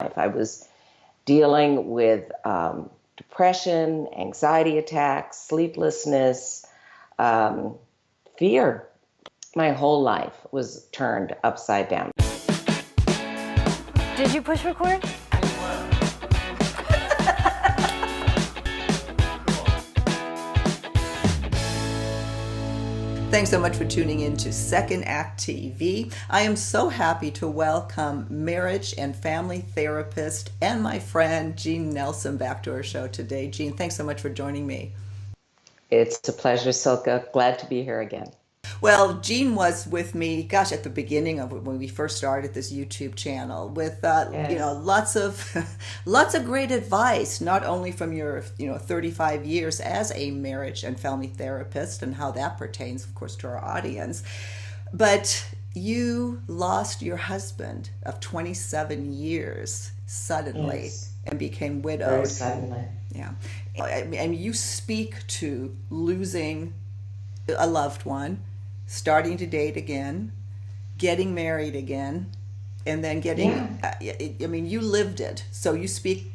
I was dealing with depression, anxiety attacks, sleeplessness, um, fear. My whole life was turned upside down. Did you push record? Thanks so much for tuning in to Second Act TV. I am so happy to welcome marriage and family therapist and my friend Jeanne Nelson back to our show today. Jeanne, thanks so much for joining me. It's a pleasure, Silke. Glad to be here again. Well, Jeanne was with me, gosh, at the beginning of when we first started this YouTube channel with, lots of lots of great advice, not only from your, 35 years as a marriage and family therapist and how that pertains, of course, to our audience, but you lost your husband of 27 years suddenly. Yes. And became widowed. Very suddenly. Yeah. And you speak to losing a loved one, starting to date again, getting married again, and then getting, you lived it. So you speak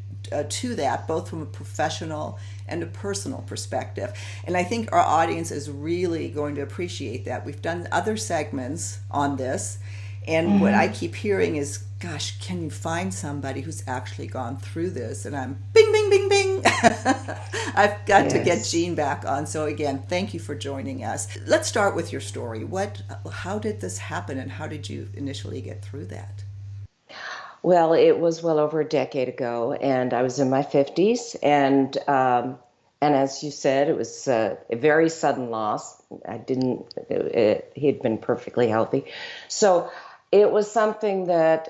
to that, both from a professional and a personal perspective. And I think our audience is really going to appreciate that. We've done other segments on this, and what I keep hearing is, gosh, can you find somebody who's actually gone through this? And I'm bing, bing, bing, bing. I've got to get Jeanne back on. So again, thank you for joining us. Let's start with your story. How did this happen, and how did you initially get through that? Well, it was well over a decade ago, and I was in my 50s, and as you said, it was a very sudden loss. He had been perfectly healthy. So it was something that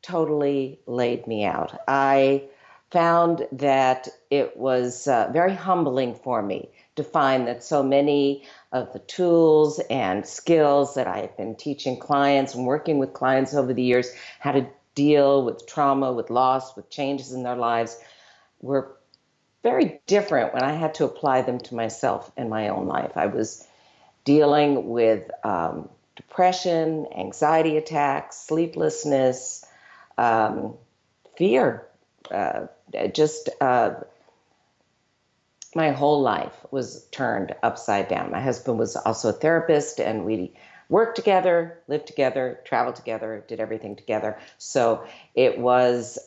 totally laid me out. I found that it was very humbling for me to find that so many of the tools and skills that I had been teaching clients and working with clients over the years, how to deal with trauma, with loss, with changes in their lives, were very different when I had to apply them to myself in my own life. I was dealing with depression, anxiety attacks, sleeplessness, fear. My whole life was turned upside down. My husband was also a therapist, and we worked together, lived together, traveled together, did everything together. So it was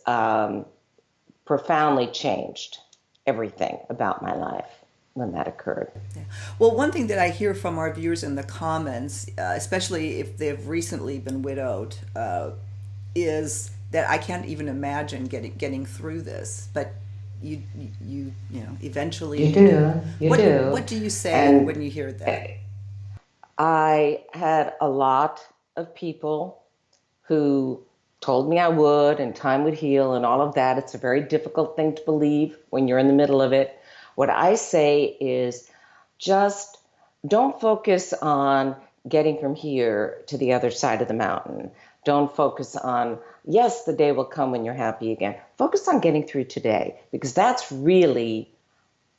profoundly changed everything about my life when that occurred. Yeah. Well, one thing that I hear from our viewers in the comments, especially if they've recently been widowed, is that I can't even imagine getting through this. But you eventually you do. What do you say when you hear that? I had a lot of people who told me I would, and time would heal, and all of that. It's a very difficult thing to believe when you're in the middle of it. What I say is just don't focus on getting from here to the other side of the mountain. Don't focus on, yes, the day will come when you're happy again. Focus on getting through today, because that's really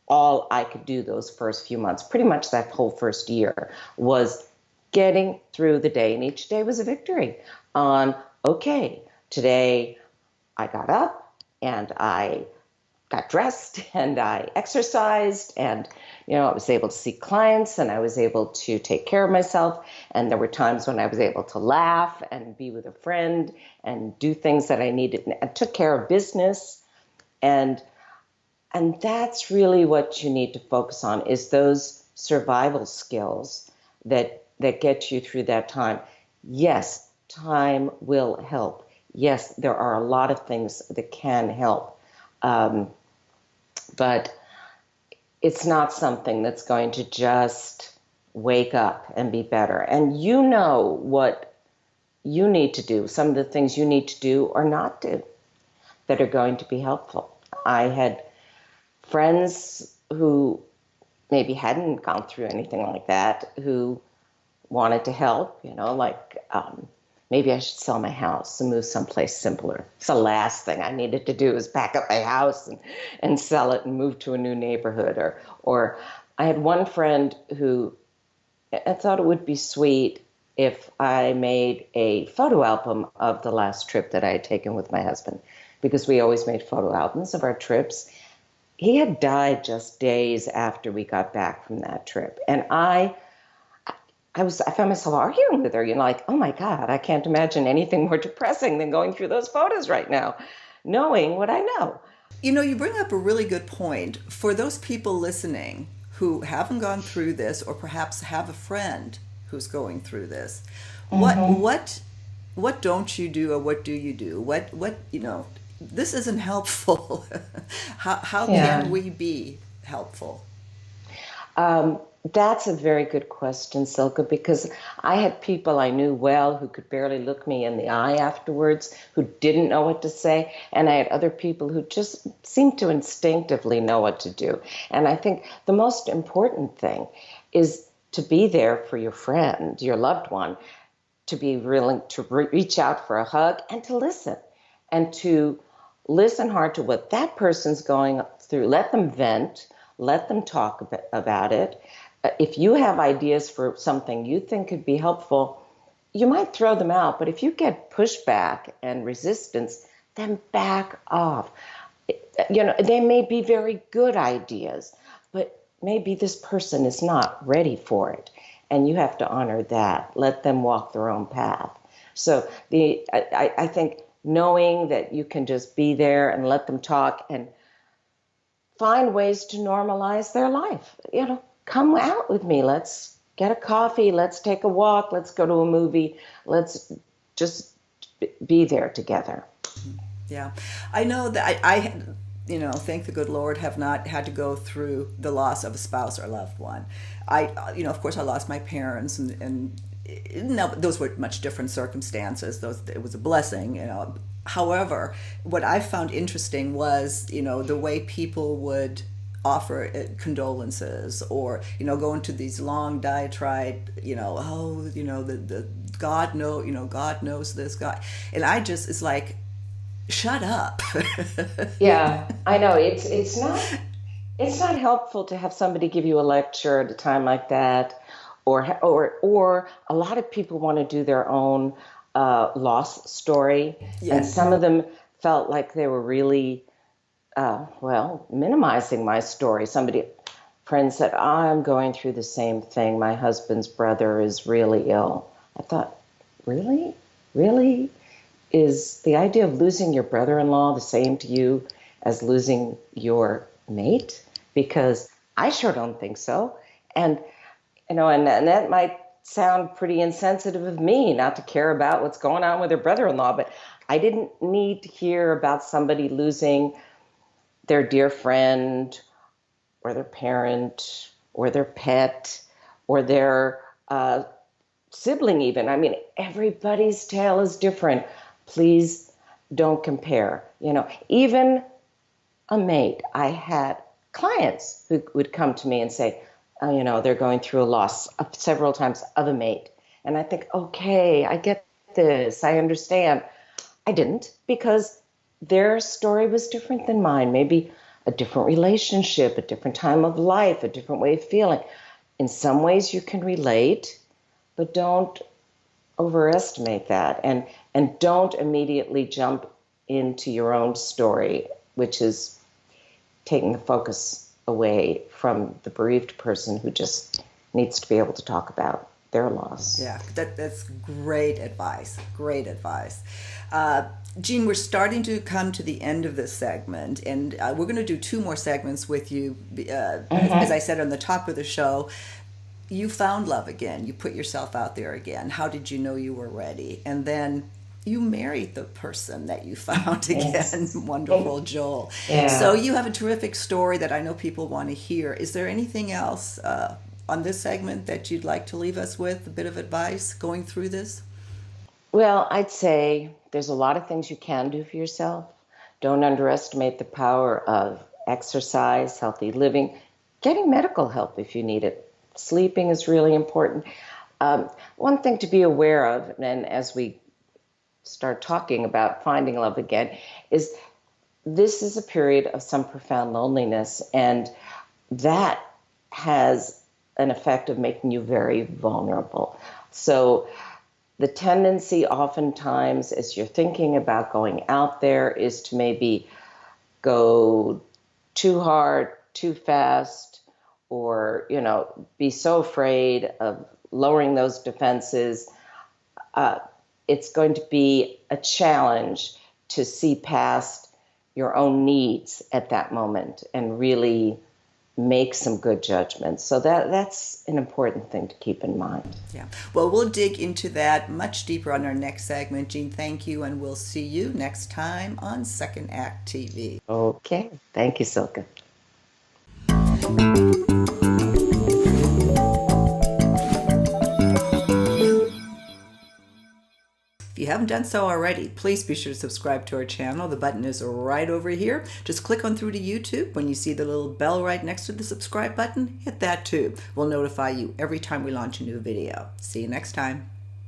all I could do those first few months. Pretty much that whole first year was getting through the day, and each day was a victory on, okay, today I got up and I got dressed and I exercised, and I was able to see clients, and I was able to take care of myself, and there were times when I was able to laugh and be with a friend and do things that I needed. I took care of business, and that's really what you need to focus on, is those survival skills that get you through that time. Yes, time will help. Yes, there are a lot of things that can help. But it's not something that's going to just wake up and be better. And you know what you need to do, some of the things you need to do or not do that are going to be helpful. I had friends who maybe hadn't gone through anything like that who wanted to help, maybe I should sell my house and move someplace simpler. It's the last thing I needed to do is pack up my house and sell it and move to a new neighborhood. Or I had one friend who I thought it would be sweet if I made a photo album of the last trip that I had taken with my husband. because we always made photo albums of our trips. He had died just days after we got back from that trip. And I found myself arguing with her, like, oh my God, I can't imagine anything more depressing than going through those photos right now, knowing what I know. You bring up a really good point. For those people listening who haven't gone through this, or perhaps have a friend who's going through this, Mm-hmm. what don't you do, or what do you do? This isn't helpful. How Yeah. can we be helpful? Um, that's a very good question, Silke, because I had people I knew well who could barely look me in the eye afterwards, who didn't know what to say, and I had other people who just seemed to instinctively know what to do. And I think the most important thing is to be there for your friend, your loved one, to be willing to reach out for a hug and to listen, and to listen hard to what that person's going through. Let them vent, let them talk about it. If you have ideas for something you think could be helpful, you might throw them out, but if you get pushback and resistance, then back off. They may be very good ideas, but maybe this person is not ready for it. And you have to honor that. Let them walk their own path. So I think knowing that you can just be there and let them talk and find ways to normalize their life. Come out with me. Let's get a coffee. Let's take a walk. Let's go to a movie. Let's just be there together. Yeah, I know that thank the good Lord, have not had to go through the loss of a spouse or loved one. Of course, I lost my parents, and no, those were much different circumstances. It was a blessing. However, what I found interesting was, the way people would offer condolences, or go into these long diatribe, the God knows this, God, and it's like, shut up. Yeah, I know. It's not helpful to have somebody give you a lecture at a time like that, or a lot of people want to do their own loss story, and Yes. some of them felt like they were really minimizing my story. Friend said, I'm going through the same thing. My husband's brother is really ill. I thought, really? Really? Is the idea of losing your brother-in-law the same to you as losing your mate? Because I sure don't think so. And, and that might sound pretty insensitive of me not to care about what's going on with their brother-in-law, but I didn't need to hear about somebody losing their dear friend or their parent or their pet or their sibling even. I mean, everybody's tale is different. Please don't compare. Even a mate. I had clients who would come to me and say, oh, they're going through a loss several times of a mate. And I think, okay, I get this. I understand. I didn't, because their story was different than mine. Maybe a different relationship, a different time of life, a different way of feeling. In some ways you can relate, but don't overestimate that, and don't immediately jump into your own story, which is taking the focus away from the bereaved person who just needs to be able to talk about their loss. Yeah, that's great advice. Great advice. Jeanne, we're starting to come to the end of this segment, and we're going to do two more segments with you. As I said on the top of the show, you found love again. You put yourself out there again. How did you know you were ready? And then you married the person that you found again. Yes. Wonderful, Joel. Yeah. So you have a terrific story that I know people want to hear. Is there anything else on this segment that you'd like to leave us with, a bit of advice going through this? Well, I'd say there's a lot of things you can do for yourself. Don't underestimate the power of exercise, healthy living, getting medical help if you need it. Sleeping is really important. One thing to be aware of, and as we start talking about finding love again, is this is a period of some profound loneliness, and that has an effect of making you very vulnerable. So The tendency oftentimes as you're thinking about going out there is to maybe go too hard, too fast, or, be so afraid of lowering those defenses. It's going to be a challenge to see past your own needs at that moment and really make some good judgments. So that's an important thing to keep in mind. Yeah. Well, we'll dig into that much deeper on our next segment. Jeanne, thank you, and we'll see you next time on Second Act TV. Okay. Thank you, Silke. If you haven't done so already, please be sure to subscribe to our channel. The button is right over here. Just click on through to YouTube. When you see the little bell right next to the subscribe button, hit that too. We'll notify you every time we launch a new video. See you next time.